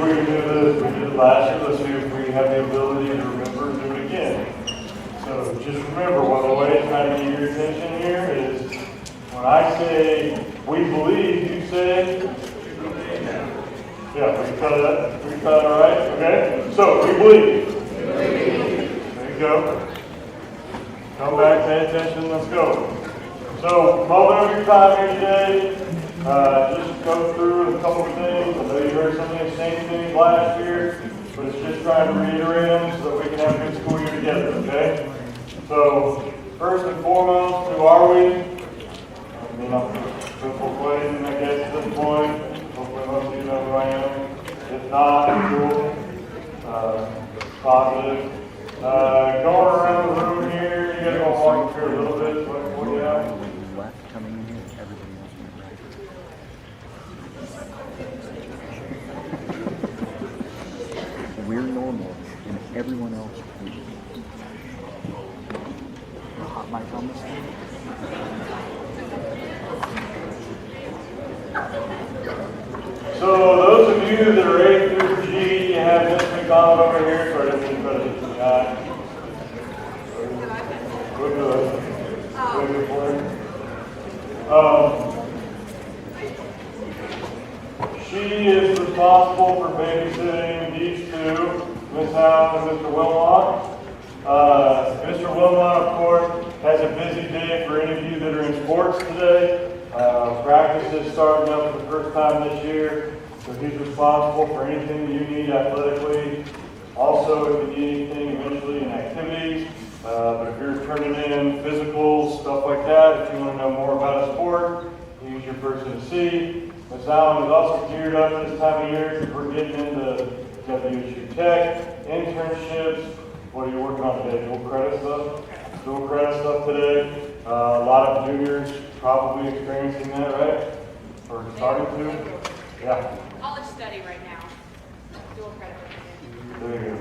we can do this, we did it last year, let's see if we have the ability to remember and do it again. So just remember, one of the ways I get your attention here is when I say we believe, you say, yeah, we cut it, we cut it all right, okay? So we believe. There you go. Come back, pay attention, let's go. So, moment of your time here today, just go through a couple of things. I know you heard some of the same things last year, but it's just trying to reiterate them so that we can have a good school year together, okay? So, first and foremost, who are we? I mean, I'm simple question, I guess, at this point. Hopefully most of you know who I am. If not, cool. Positive. Going around the room here, you guys want to walk through a little bit, what do you have? Left coming in here, everybody else went right. We're normal, and everyone else is. Hot mic on this thing? So those of you that are A through G, you have Miss McDonald over here, so I didn't think about it tonight. We're good. We're good for it. She is responsible for babysitting these two, Miss Allen and Mr. Wilmot. Mr. Wilmot, of course, has a busy day for any of you that are in sports today. Practice is starting up for the first time this year, so he's responsible for anything that you need athletically. Also, if you need anything eventually in activities, but if you're turning in physicals, stuff like that, if you want to know more about a sport, he's your person to see. Ms. Allen is also geared up this time of year because we're getting into WSU Tech, internships. What are you working on today? Dual credit stuff? Dual credit stuff today. A lot of juniors probably experiencing that, right? Or starting to? Yeah. College study right now. Dual credit. There you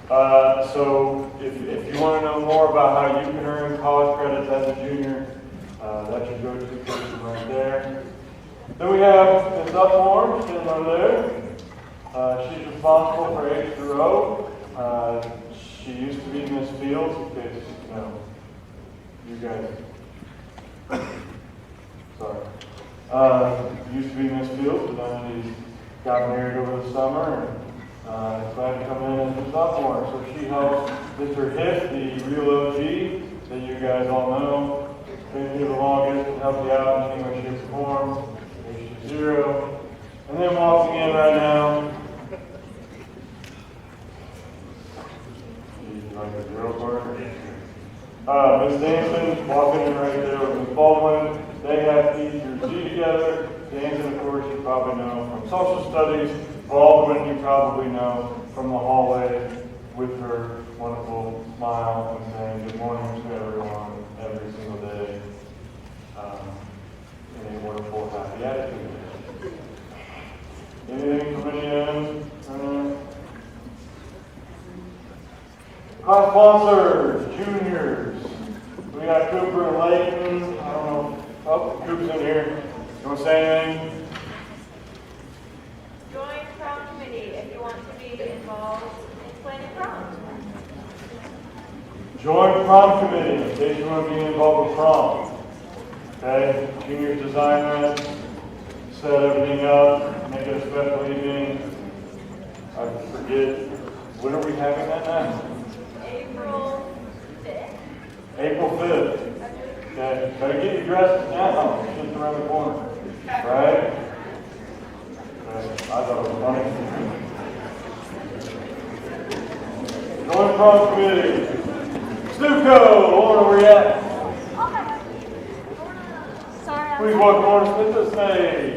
go. So if you want to know more about how you can earn college credits as a junior, that's your go-to person right there. Then we have Ms. Upmore sitting over there. She's responsible for H through O. She used to be Miss Fields, in case you know, you guys. Sorry. Used to be Miss Fields, but then she's got married over the summer and decided to come in as a sophomore. So she helps Mr. Hitt, the real OG that you guys all know. Been here the longest and help you out in any way, shape, or form. There's zero. And then walking in right now. She's like a zero partner. Ms. Danson walking in right there with Ms. Baldwin. They have E through G together. Danson, of course, you probably know from social studies. Baldwin, you probably know from the hallway with her wonderful smile and saying good morning to everyone every single day in a wonderful, happy attitude. Anything from any end? Class sponsors, juniors. We got Cooper and Layton. I don't know. Oh, Cooper's in here. You want to say anything? Join prom committee if you want to be involved in planning prom. Join prom committee in case you want to be involved with prom. Okay? Juniors design that, set everything up, make it a special evening. I forget. When are we having that now? April 5th. April 5th. Okay, better get your dresses now. It's just around the corner. Right? Okay. I thought it was funny. Join prom committee. Stuco, Lorna, where you at? Sorry, Please welcome Lorna Smith to the stage.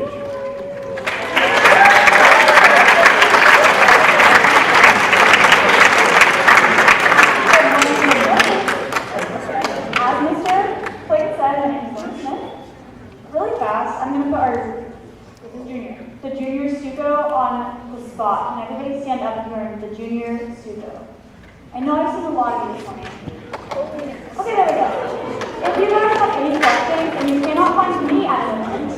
I'm going to put the junior Stuco on the spot. Can everybody stand up and learn the junior Stuco? I know I've seen a lot of these coming. Okay, there we go. If you guys have any questions and you cannot find me at the moment,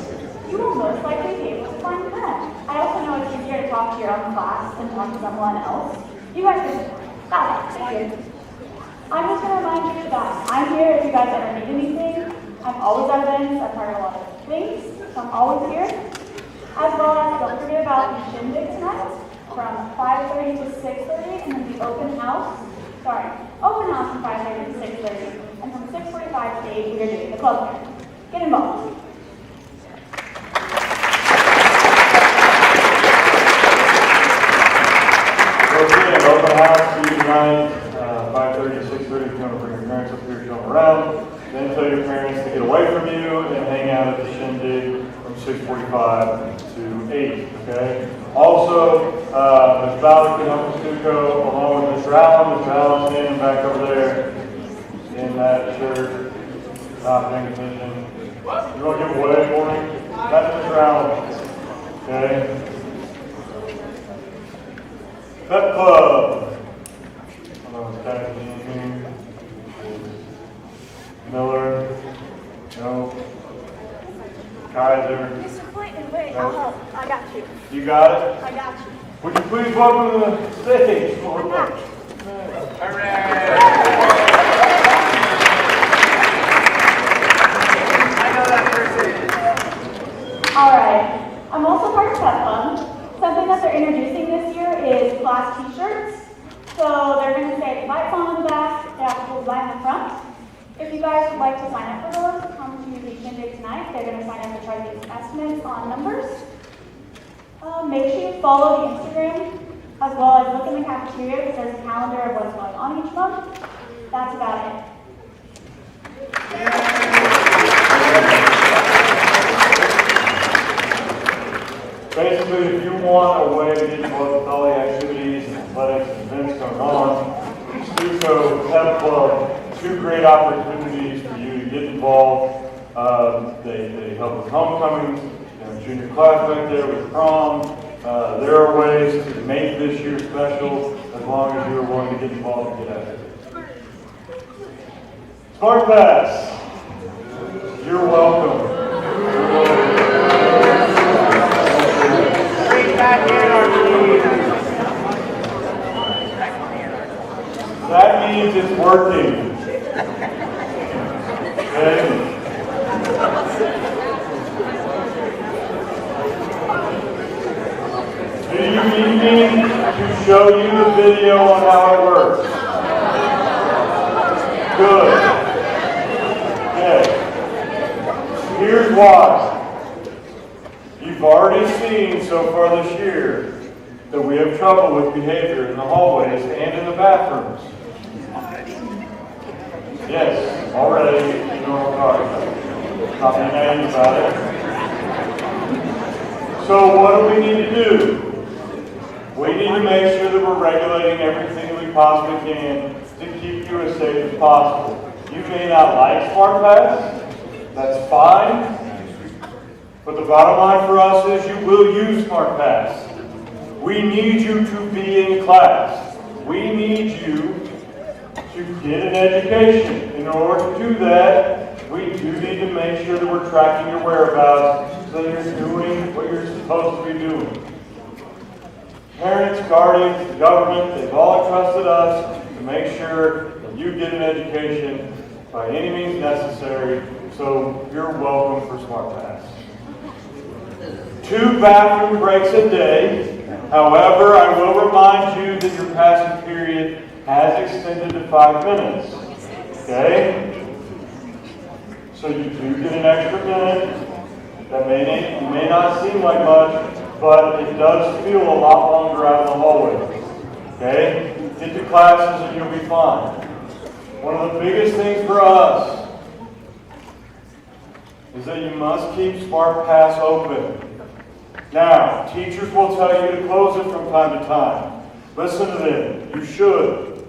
you will most likely be able to find them. I also know it's easier to talk to your own class and talk to someone else. You guys can. Got it. Thank you. I'm just going to remind you that I'm here if you guys ever need anything. I'm always at events. I'm part of a lot of things, so I'm always here. As well as don't forget about the shindig tonight from 5:30 to 6:30, and then the open house from 5:30 to 6:30, and from 6:45 to 8 we are doing the club fair. Get involved. Okay, open house Tuesday night, 5:30 to 6:30. If you want to bring your parents up here, show them around. Then tell your parents to get away from you and hang out at the shindig from 6:45 to 8. Okay. Also, Ms. Ballard and Uncle Stuco, along with Mr. Allen. Mr. Allen's standing back over there in that shirt, not paying attention. You want to give away for me? That's Mr. Allen. Okay. Pep Club. I don't know what's happening here. Miller. No. Kaiser. Mr. Clayton, wait, No. I'll help. I got you. You got it? I got you. Would you please welcome to the stage? Alright, I'm also part of Pep Fund. Something that they're introducing this year is class t-shirts. So they're going to say Lights on the back, they have to design the front. If you guys would like to sign up for those, come to the shindig tonight. They're going to sign up to try to get estimates on numbers. Make sure you follow the Instagram, as well as look in the cafeteria because there's a calendar of what's going on each month. That's about it. Basically, if you want a way to get involved with all the activities and athletics and events going on, Stuco, Pep Club, two great opportunities for you to get involved. They help with homecomings, junior class back there with prom. There are ways to make this year special as long as you are willing to get involved and get at it. Smart Pass, you're welcome. That means it's working. Okay? Do you need me to show you the video on how it works? Good. Okay. Here's why. You've already seen so far this year that we have trouble with behavior in the hallways and in the bathrooms. Yes, already, you know what I'm talking about. Not being naive about it. So what do we need to do? We need to make sure that we're regulating everything that we possibly can to keep you as safe as possible. You may not like Smart Pass, that's fine. But the bottom line for us is you will use Smart Pass. We need you to be in class. We need you to get an education. In order to do that, we do need to make sure that we're tracking your whereabouts so that you're doing what you're supposed to be doing. Parents, guardians, the government, they've all entrusted us to make sure that you get an education by any means necessary, so you're welcome for Smart Pass. 2 bathroom breaks a day. However, I will remind you that your passing period has extended to 5 minutes. Okay? So you do get an extra minute. That may not seem like much, but it does feel a lot longer out in the hallway. Okay? Get to classes and you'll be fine. One of the biggest things for us is that you must keep Smart Pass open. Now, teachers will tell you to close it from time to time. Listen to them. You should.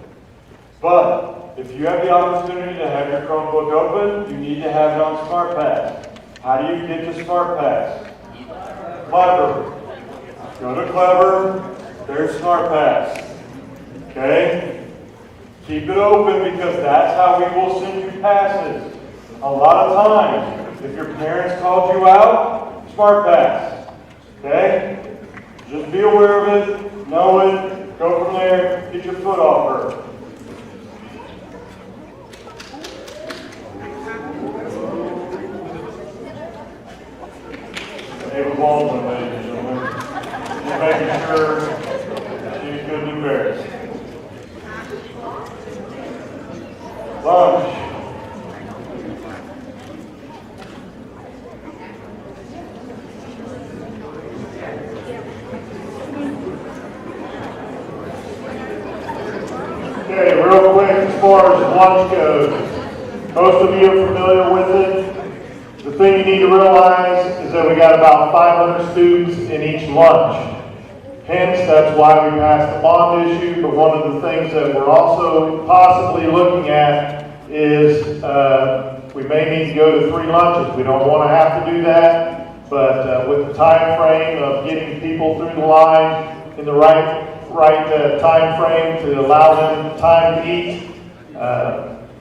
But if you have the opportunity to have your Chromebook open, you need to have it on Smart Pass. How do you get to Smart Pass? Clever. Go to Clever. There's Smart Pass. Okay? Keep it open because that's how we will send you passes. A lot of times, if your parents called you out, Smart Pass. Okay? Just be aware of it. know it, go from there, get your foot off her. Ava Baldwin, ladies and gentlemen, just making sure she's good and embarrassed. Lunch. Okay, real quick, as far as lunch goes, most of you are familiar with it. The thing you need to realize is that we got about 500 students in each lunch. Hence, that's why we passed the bond issue, but one of the things that we're also possibly looking at is we may need to go to 3 lunches. We don't want to have to do that, but with the time frame of getting people through the line in the right time frame to allow them time to eat,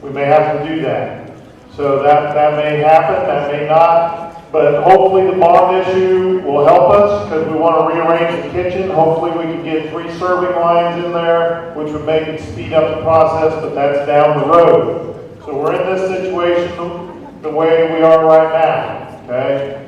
we may have to do that. So that may happen, that may not, but hopefully the bond issue will help us because we want to rearrange the kitchen. Hopefully we can get 3 serving lines in there, which would make it speed up the process, but that's down the road. So we're in this situation the way we are right now, okay?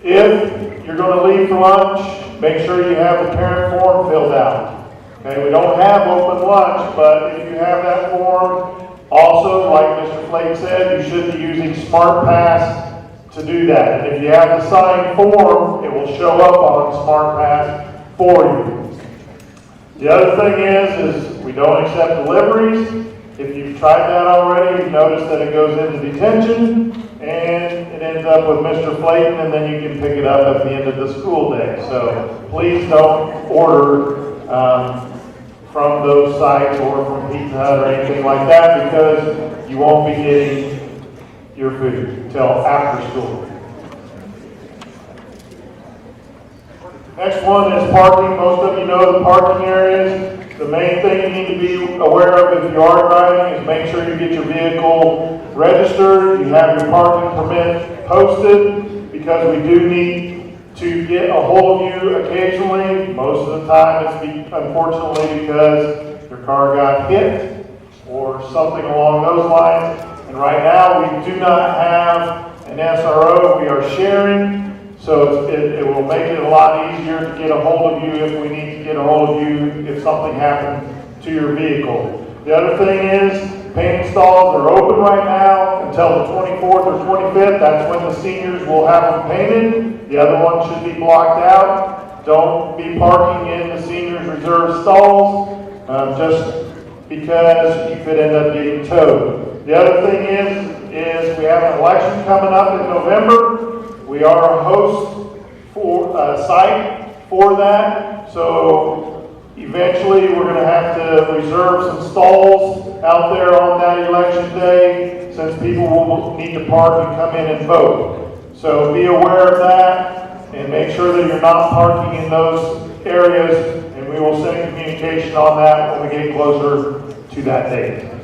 If you're going to leave for lunch, make sure you have the parent form filled out. Okay, we don't have open lunch, but if you have that form, also, like Mr. Flake said, you should be using SmartPass to do that. And if you have the signed form, it will show up on SmartPass for you. The other thing is we don't accept deliveries. If you've tried that already, you've noticed that it goes into detention, and it ends up with Mr. Flayton, and then you can pick it up at the end of the school day. So please don't order from those sites or from Pizza Hut or anything like that, because you won't be getting your food until after school. Next one is parking. Most of you know the parking areas. The main thing you need to be aware of if you are driving is make sure you get your vehicle registered, you have your parking permit posted, because we do need to get a hold of you occasionally. Most of the time it's unfortunately because your car got hit or something along those lines. And right now we do not have an SRO, we are sharing. So it will make it a lot easier to get a hold of you if we need to get a hold of you if something happened to your vehicle. The other thing is painting stalls are open right now until the 24th or 25th. That's when the seniors will have them painted. The other one should be blocked out. Don't be parking in the seniors reserved stalls just because you could end up getting towed. The other thing is we have an election coming up in November. We are a host for site for that, so eventually we're going to have to reserve some stalls out there on that election day, since people will need to park and come in and vote. So be aware of that and make sure that you're not parking in those areas, and we will send communication on that when we get closer to that date.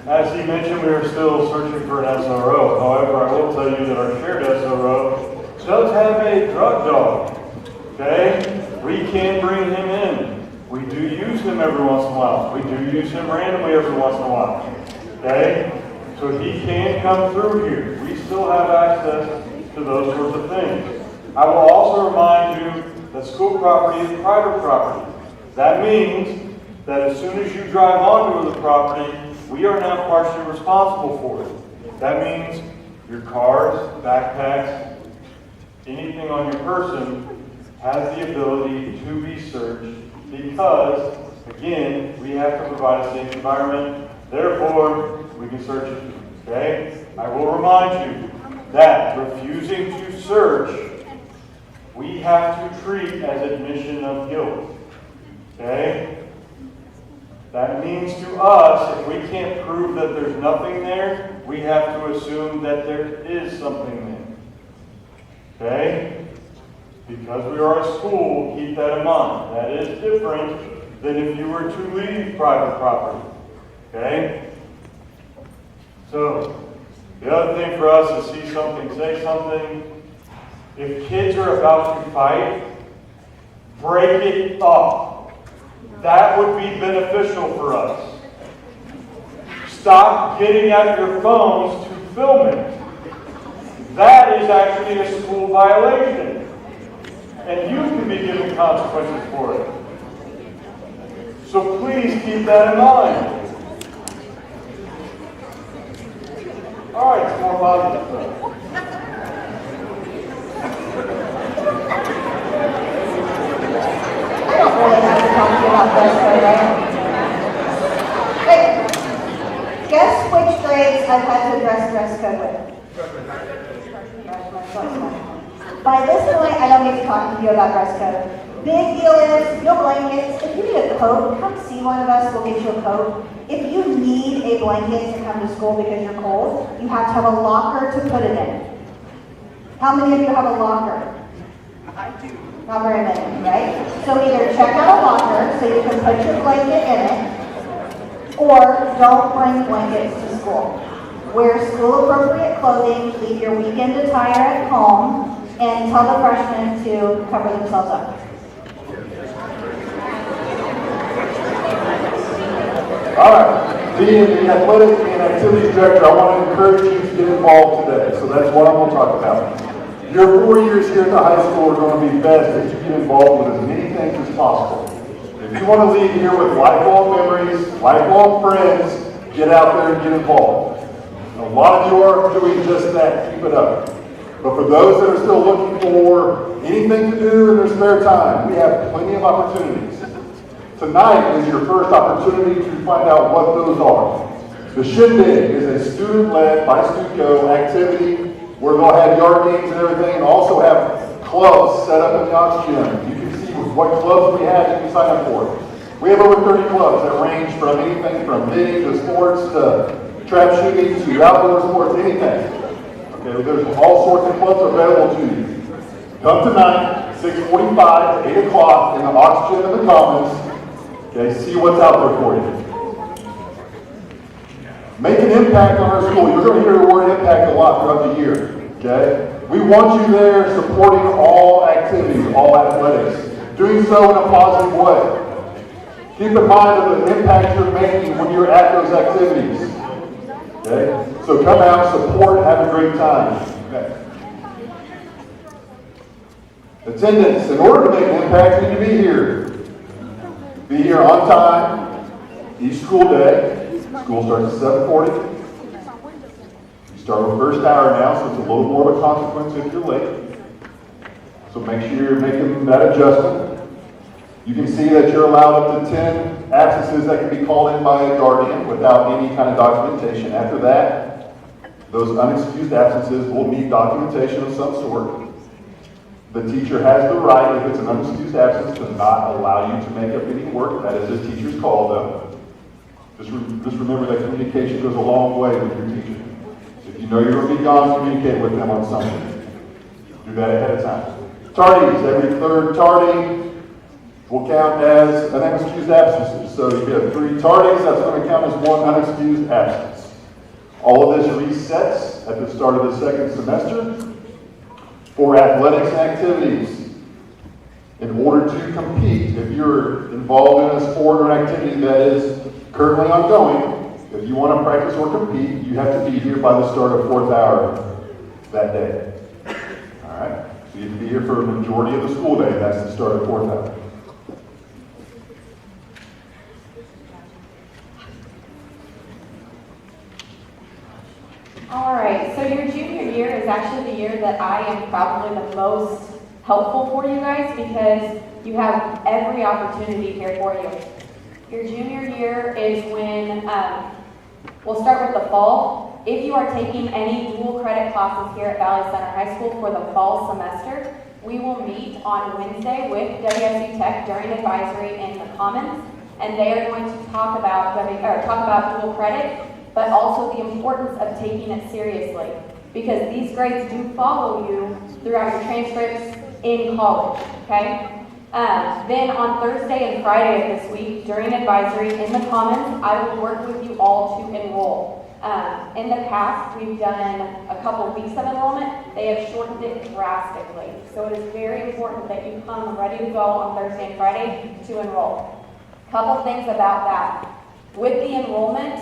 As he mentioned, we are still searching for an SRO. However, I will tell you that our shared SRO does have a drug dog. Okay? We can bring him in. We do use him every once in a while. We do use him randomly every once in a while. Okay? So he can come through here. We still have access to those sorts of things. I will also remind you that school property is private property. That means that as soon as you drive onto the property, we are now partially responsible for it. That means your cars, backpacks, anything on your person has the ability to be searched because, again, we have to provide a safe environment. Therefore, we can search it. Okay? I will remind you that refusing to search, we have to treat as admission of guilt. Okay? That means to us, if we can't prove that there's nothing there, we have to assume that there is something there. Okay? Because we are a school, keep that in mind. That is different than if you were to leave private property. Okay? So, The other thing for us is see something, say something. If kids are about to fight, break it up. That would be beneficial for us. Stop getting out your phones to film it. That is actually a school violation. And you can be given consequences for it. So please keep that in mind. All right, it's more positive stuff. I don't really have to talk to you about dress code, right? Wait, guess which grades I've had to address dress code with? By this point, I don't get to talk to you about dress code. Big deal is, no blankets. If you need a coat, come see one of us, we'll get you a coat. If you need a blanket to come to school because you're cold, you have to have a locker to put it in. How many of you have a locker? I do. Not very many, right? So either check out a locker so you can put your blanket in it, or don't bring blankets to school. Wear school-appropriate clothing, leave your weekend attire at home, and tell the freshmen to cover themselves up. All right, being the athletic and activities director, I want to encourage you to get involved today. So that's what I'm going to talk about. Your 4 years here at the high school are going to be best if you get involved with as many things as possible. If you want to leave here with lifelong memories, lifelong friends, get out there and get involved. And a lot of you are doing just that. Keep it up. But for those that are still looking for anything to do in their spare time, we have plenty of opportunities. Tonight is your first opportunity to find out what those are. The Shindig is a student-led by Stuco activity where they'll have yard games and everything, and also have clubs set up in the Ox Gym. You can see what clubs we have, you can sign up for. We have over 30 clubs that range from anything from knitting to sports to trap shooting to outdoor sports, anything. Okay, there's all sorts of clubs available to you. Come tonight, 6:45 to 8 o'clock in the Ox Gym in the Commons. Okay, see what's out there for you. Make an impact on our school. You're going to hear the word impact a lot throughout the year. Okay? We want you there supporting all activities, all athletics. Doing so in a positive way. Keep in mind the impact you're making when you're at those activities. Okay? So come out, support, have a great time. Okay. Attendance. In order to make an impact, you need to be here. Be here on time, each school day. School starts at 7:40. You start with first hour now, so it's a little more of a consequence if you're late. So make sure you're making that adjustment. You can see that you're allowed up to 10 absences that can be called in by a guardian without any kind of documentation. After that, those unexcused absences will need documentation of some sort. The teacher has the right, if it's an unexcused absence, to not allow you to make up any work. That is a teacher's call, though. Just remember that communication goes a long way with your teacher. If you know you're going to be gone, communicate with them on something. Do that ahead of time. Tardies, every third tardy will count as an unexcused absence. So you have 3 tardies, that's going to count as 1 unexcused absence. All of this resets at the start of the second semester. For athletics and activities. In order to compete, if you're involved in a sport or activity that is currently ongoing, if you want to practice or compete, you have to be here by the start of 4th hour that day. All right? So you have to be here for a majority of the school day. That's the start of 4th hour. All right, so your junior year is actually the year that I am probably the most helpful for you guys because you have every opportunity here for you. Your junior year is when, we'll start with the fall. If you are taking any dual credit classes here at Valley Center High School for the fall semester, we will meet on Wednesday with WSU Tech during advisory in the Commons, and they are going to talk about dual credit, but also the importance of taking it seriously, because these grades do follow you throughout your transcripts in college, okay? Then on Thursday and Friday of this week, during advisory in the Commons, I will work with you all to enroll. In the past, we've done a couple weeks of enrollment. They have shortened it drastically. So it is very important that you come ready to go on Thursday and Friday to enroll. Couple things about that. With the enrollment,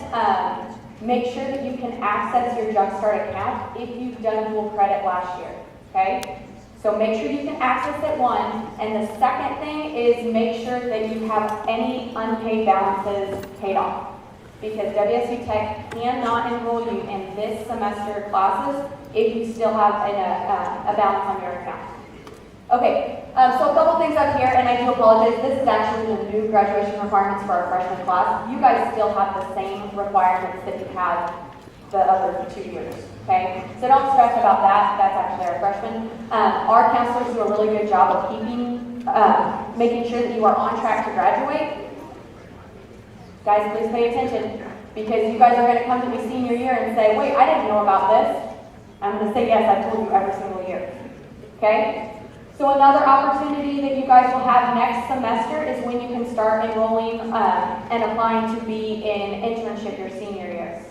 make sure that you can access your Jumpstart account if you've done dual credit last year, okay? So make sure you can access it, one. And the second thing is make sure that you have any unpaid balances paid off. Because WSU Tech cannot enroll you in this semester classes if you still have a balance on your account. Okay, so a couple things up here, and I do apologize. This is actually the new graduation requirements for our freshman class. You guys still have the same requirements that you had the other 2 years, okay? So don't stress about that. That's actually our freshmen. Our counselors do a really good job of making sure that you are on track to graduate. Guys, please pay attention, because you guys are going to come to me senior year and say, wait, I didn't know about this. I'm going to say, yes, I told you every single year. Okay? So another opportunity that you guys will have next semester is when you can start enrolling and applying to be in internship your senior years.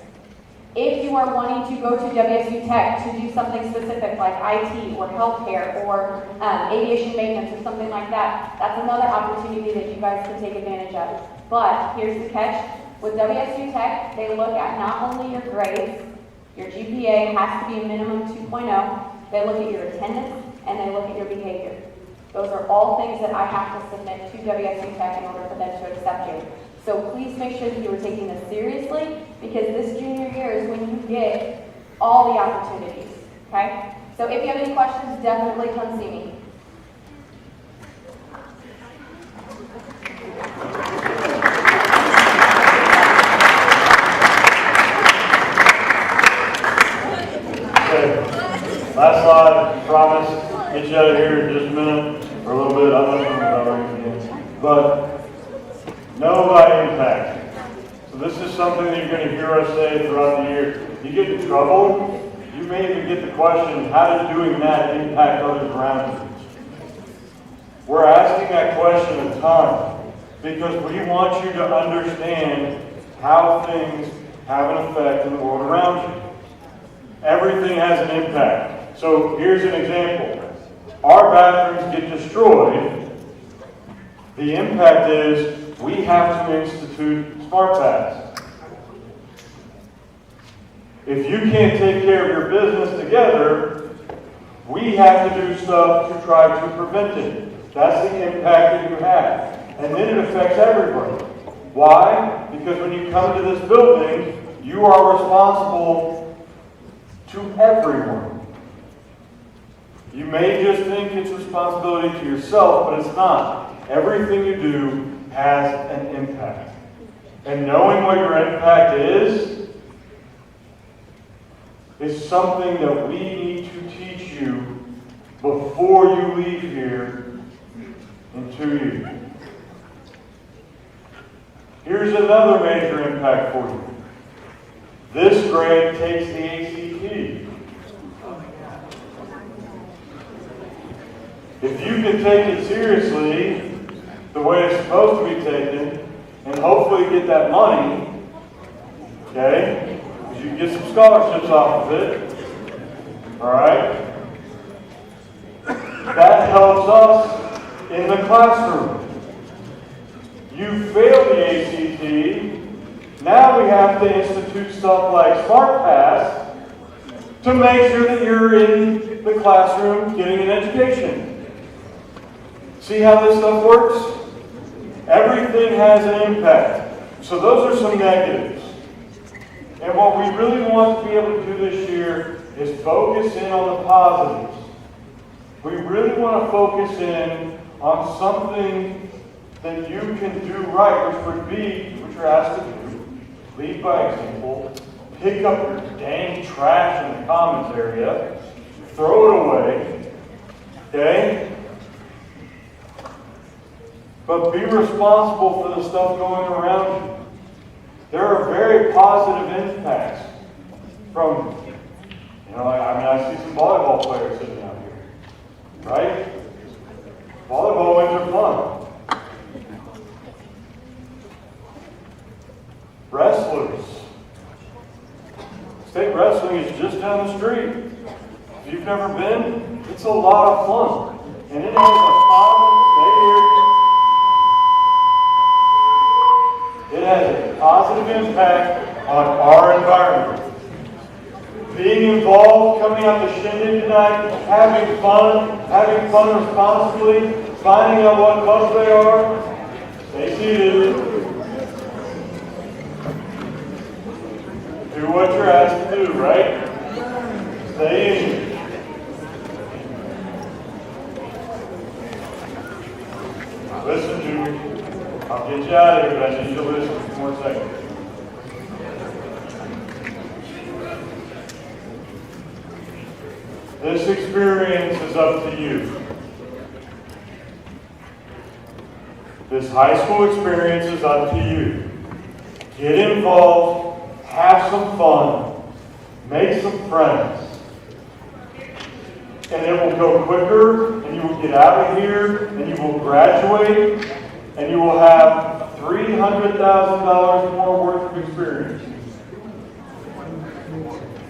If you are wanting to go to WSU Tech to do something specific like IT or healthcare or aviation maintenance or something like that, that's another opportunity that you guys can take advantage of. But here's the catch. With WSU Tech, they look at not only your grades, your GPA has to be a minimum 2.0, they look at your attendance, and they look at your behavior. Those are all things that I have to submit to WSU Tech in order for them to accept you. So please make sure that you are taking this seriously, because this junior year is when you get all the opportunities, okay? So if you have any questions, definitely come see me. Last slide, promise, get you out of here in just a minute, or a little bit, I'm not going to cover it. But know by impact. So this is something that you're going to hear us say throughout the year. You get in trouble, you may even get the question, how does doing that impact others around you? We're asking that question a ton because we want you to understand how things have an effect in the world around you. Everything has an impact. So here's an example. Our bathrooms get destroyed. The impact is we have to institute SmartPass. If you can't take care of your business together, we have to do stuff to try to prevent it. That's the impact that you have. And then it affects everybody. Why? Because when you come to this building, you are responsible to everyone. You may just think it's responsibility to yourself, but it's not. Everything you do has an impact. And knowing what your impact is something that we need to teach you before you leave here in 2 years. Here's another major impact for you. This grade takes the ACT. If you can take it seriously, the way it's supposed to be taken, and hopefully get that money, okay, because you can get some scholarships off of it, all right, that helps us in the classroom. You failed the ACT, now we have to institute stuff like SmartPass to make sure that you're in the classroom getting an education. See how this stuff works? Everything has an impact. So those are some negatives. And what we really want to be able to do this year is focus in on the positives. We really want to focus in on something that you can do right, which would be, which you're asked to do, lead by example, pick up your dang trash in the commons area, throw it away, okay? But be responsible for the stuff going around you. There are very positive impacts from, I see some volleyball players sitting out here, right? Volleyball wins are fun. Wrestlers. State wrestling is just down the street. If you've never been, it's a lot of fun. And it has a positive impact on our environment. Being involved, coming out to Shindig tonight, having fun responsibly, finding out what clubs they are. Stay seated. Do what you're asked to do, right? Stay in. Listen to me. I'll get you out of here, but I need you to listen for 1 second. This experience is up to you. This high school experience is up to you. Get involved, have some fun, make some friends. And it will go quicker, and you will get out of here, and you will graduate, and you will have $300,000 more worth of experience.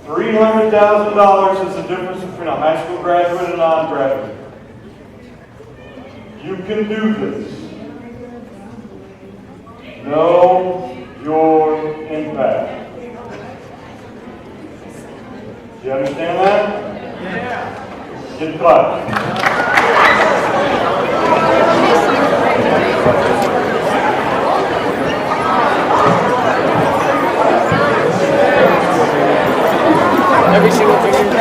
$300,000 is the difference between a high school graduate and a non-graduate. You can do this. Know your impact. Do you understand that? Yeah. Get clap. Every single thing you do.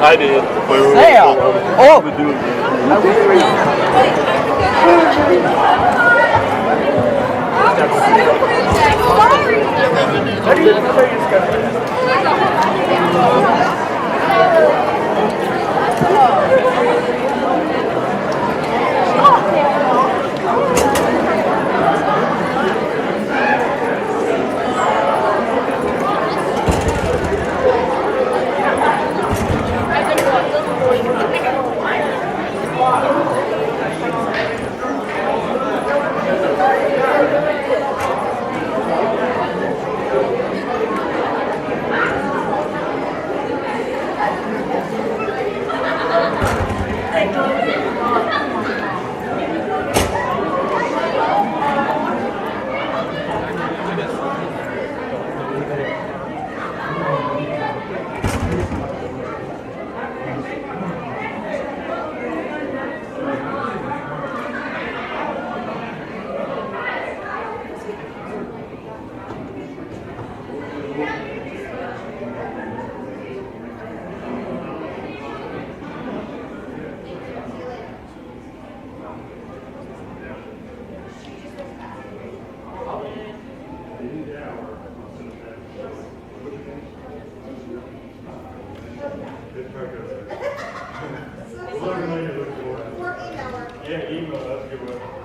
I did. Damn. Oh. Yeah, email, that's a good one.